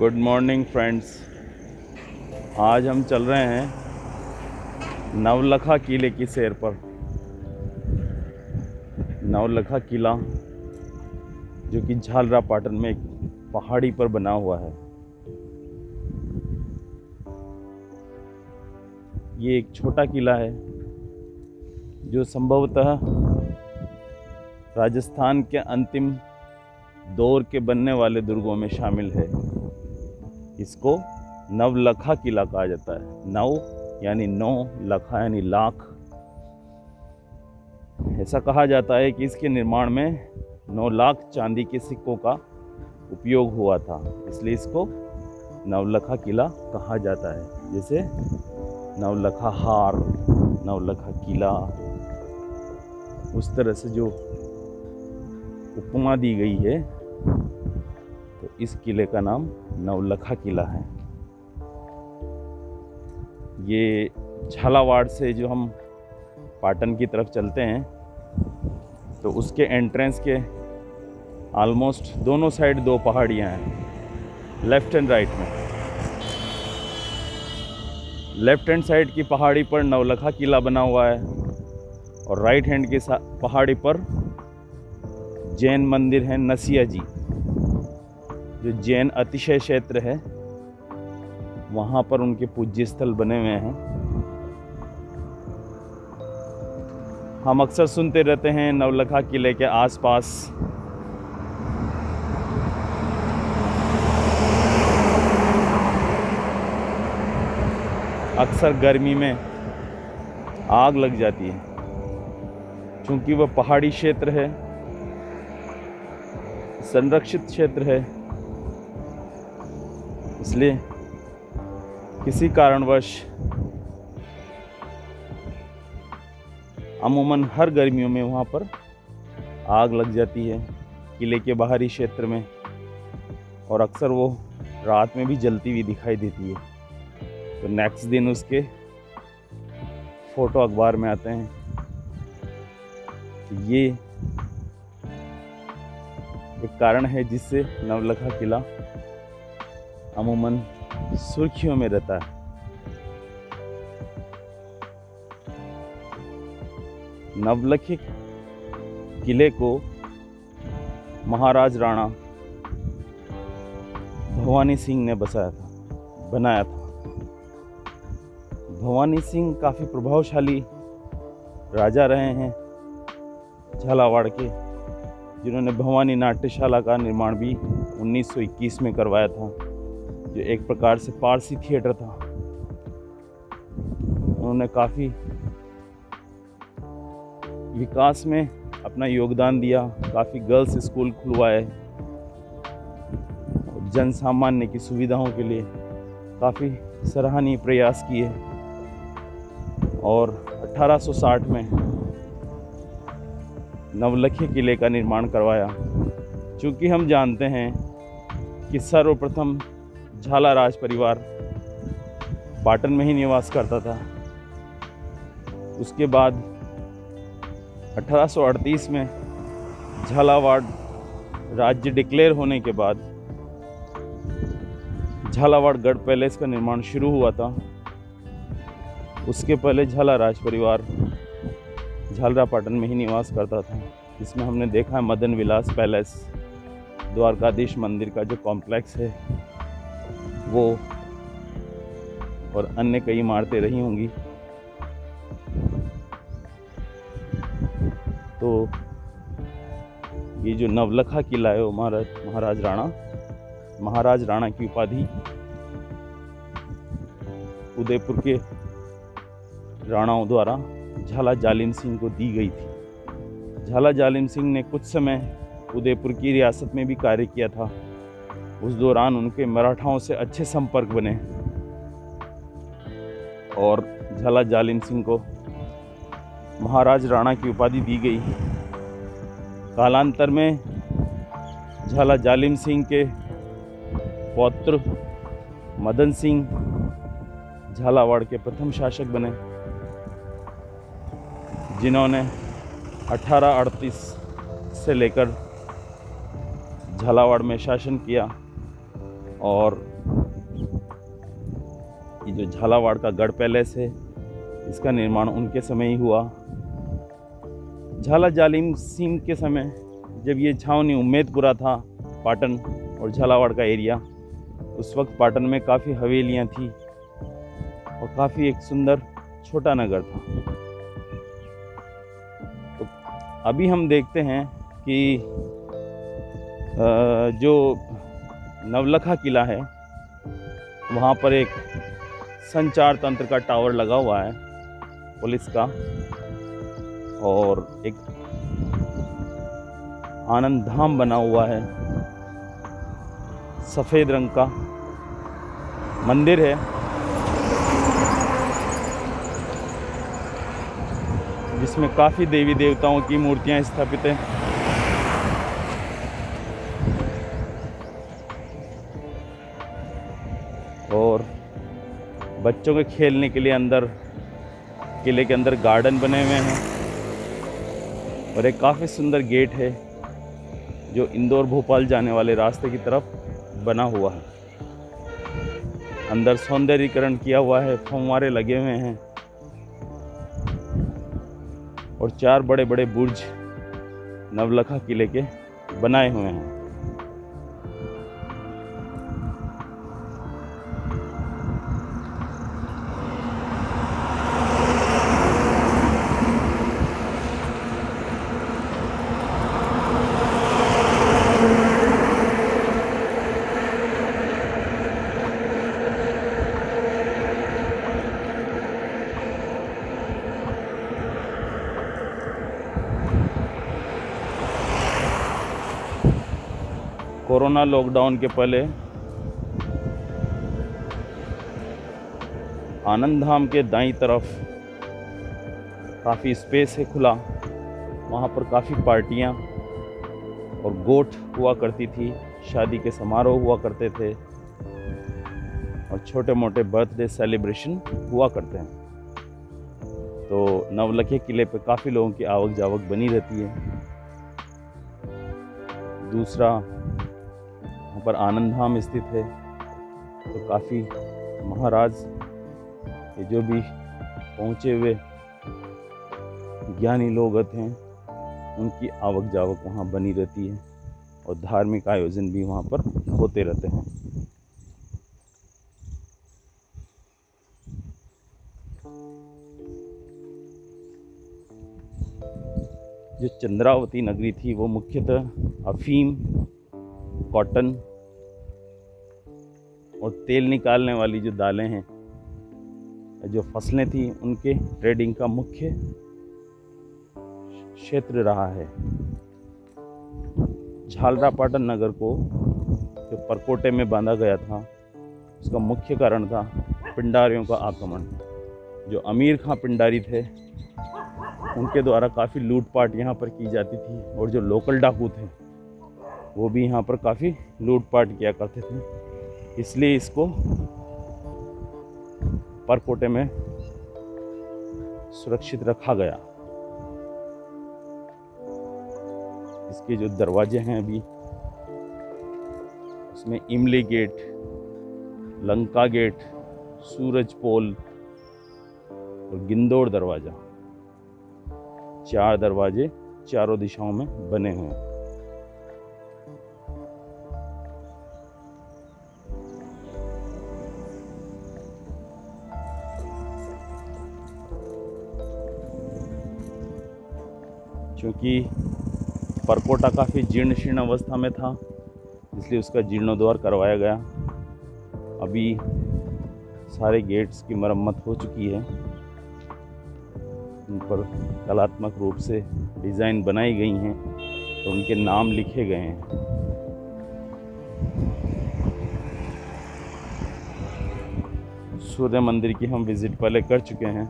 Good morning friends. आज हम चल रहे हैं नवलखा किले की सैर पर। नवलखा किला जो कि झालरापाटन में एक पहाड़ी पर बना हुआ है। ये एक छोटा किला है जो संभवतः राजस्थान के अंतिम दौर के बनने वाले दुर्गों में शामिल है। इसको नवलखा किला कहा जाता है। नव यानी 9, लखा यानी लाख। ऐसा कहा जाता है कि इसके निर्माण में 9 लाख चांदी के सिक्कों का उपयोग हुआ था, इसलिए इसको नवलखा किला कहा जाता है। जैसे नवलखा हार, नवलखा किला, उस तरह से जो उपमा दी गई है, तो इस किले का नाम नवलखा किला है। ये झालावाड़ से जो हम पाटन की तरफ चलते हैं तो उसके एंट्रेंस के ऑलमोस्ट दोनों साइड 2 पहाड़ियाँ हैं, लेफ़्ट एंड राइट में। लेफ़्ट हैंड साइड की पहाड़ी पर नवलखा किला बना हुआ है और राइट हैंड की पहाड़ी पर जैन मंदिर है नसिया जी, जो जैन अतिशय क्षेत्र है, वहाँ पर उनके पूज्य स्थल बने हुए हैं। हम अक्सर सुनते रहते हैं नवलखा किले के आसपास अक्सर गर्मी में आग लग जाती है। चूंकि वह पहाड़ी क्षेत्र है, संरक्षित क्षेत्र है, इसलिए किसी कारणवश अमूमन हर गर्मियों में वहाँ पर आग लग जाती है किले के बाहरी क्षेत्र में, और अक्सर वो रात में भी जलती हुई दिखाई देती है। तो नेक्स्ट दिन उसके फोटो अखबार में आते हैं। तो ये एक कारण है जिससे नवलखा किला अमूमन सुर्खियों में रहता है। नवलखा किले को महाराज राणा भवानी सिंह ने बनाया था। भवानी सिंह काफ़ी प्रभावशाली राजा रहे हैं झालावाड़ के, जिन्होंने भवानी नाट्यशाला का निर्माण भी 1921 में करवाया था, जो एक प्रकार से पारसी थिएटर था। उन्होंने काफ़ी विकास में अपना योगदान दिया, काफ़ी गर्ल्स स्कूल खुलवाए, जन सामान्य की सुविधाओं के लिए काफ़ी सराहनीय प्रयास किए, और 1860 में नवलखा किले का निर्माण करवाया। चूँकि हम जानते हैं कि सर्वप्रथम झाला राज परिवार पाटन में ही निवास करता था। उसके बाद 1838 में झालावाड़ राज्य डिक्लेयर होने के बाद झालावाड़ गढ़ पैलेस का निर्माण शुरू हुआ था। उसके पहले झाला राज परिवार झालरापाटन में ही निवास करता था। इसमें हमने देखा है मदन विलास पैलेस, द्वारकाधीश मंदिर का जो कॉम्प्लेक्स है वो, और अन्य कई इमारतें रही होंगी। तो ये जो नवलखा किला है वो महाराज राणा की उपाधि उदयपुर के राणाओं द्वारा झाला जालिम सिंह को दी गई थी। झाला जालिम सिंह ने कुछ समय उदयपुर की रियासत में भी कार्य किया था। उस दौरान उनके मराठाओं से अच्छे संपर्क बने और झाला जालिम सिंह को महाराज राणा की उपाधि दी गई। कालांतर में झाला जालिम सिंह के पौत्र मदन सिंह झालावाड़ के प्रथम शासक बने, जिन्होंने 1838 से लेकर झालावाड़ में शासन किया और ये जो झालावाड़ का गढ़ पैलेस है, इसका निर्माण उनके समय ही हुआ। झाला जालिम सिंह के समय जब ये छावनी उम्मेदपुरा था, पाटन और झालावाड़ का एरिया, उस वक्त पाटन में काफ़ी हवेलियाँ थी और काफ़ी एक सुंदर छोटा नगर था। तो अभी हम देखते हैं कि जो नवलखा किला है, वहाँ पर एक संचार तंत्र का टावर लगा हुआ है पुलिस का, और एक आनंद धाम बना हुआ है, सफ़ेद रंग का मंदिर है जिसमें काफ़ी देवी देवताओं की मूर्तियां स्थापित हैं। और बच्चों के खेलने के लिए अंदर किले के अंदर गार्डन बने हुए हैं, और एक काफ़ी सुंदर गेट है जो इंदौर भोपाल जाने वाले रास्ते की तरफ बना हुआ है। अंदर सौंदर्यीकरण किया हुआ है, फव्वारे लगे हुए हैं और 4 बड़े बड़े बुर्ज नवलखा किले के बनाए हुए हैं। कोरोना लॉकडाउन के पहले आनंद धाम के दाईं तरफ काफ़ी स्पेस है खुला, वहाँ पर काफ़ी पार्टियाँ और गोठ हुआ करती थी, शादी के समारोह हुआ करते थे और छोटे मोटे बर्थडे सेलिब्रेशन हुआ करते हैं। तो नवलखे किले पे काफ़ी लोगों की आवक जावक बनी रहती है। दूसरा, वहाँ पर आनंद धाम स्थित है, तो काफ़ी महाराज ये जो भी पहुँचे हुए ज्ञानी लोग हैं, उनकी आवक जावक वहाँ बनी रहती है और धार्मिक आयोजन भी वहाँ पर होते रहते हैं। जो चंद्रावती नगरी थी वो मुख्यतः अफीम, कॉटन और तेल निकालने वाली जो दालें हैं, जो फसलें थी, उनके ट्रेडिंग का मुख्य क्षेत्र रहा है। झालरापाटन नगर को जो परकोटे में बांधा गया था, उसका मुख्य कारण था पिंडारियों का आक्रमण। जो अमीर खां पिंडारी थे, उनके द्वारा काफ़ी लूटपाट यहाँ पर की जाती थी, और जो लोकल डाकू थे वो भी यहाँ पर काफ़ी लूटपाट किया करते थे। इसलिए इसको परकोटे में सुरक्षित रखा गया। इसके जो दरवाजे हैं अभी, उसमें इमली गेट, लंका गेट, सूरज पोल और गिंदौर दरवाजा, 4 दरवाजे चारों दिशाओं में बने हुए हैं। क्योंकि परकोटा काफ़ी जीर्ण शीर्ण अवस्था में था, इसलिए उसका जीर्णोद्धार करवाया गया। अभी सारे गेट्स की मरम्मत हो चुकी है, उन पर कलात्मक रूप से डिज़ाइन बनाई गई हैं, तो उनके नाम लिखे गए हैं। सूर्य मंदिर की हम विज़िट पहले कर चुके हैं।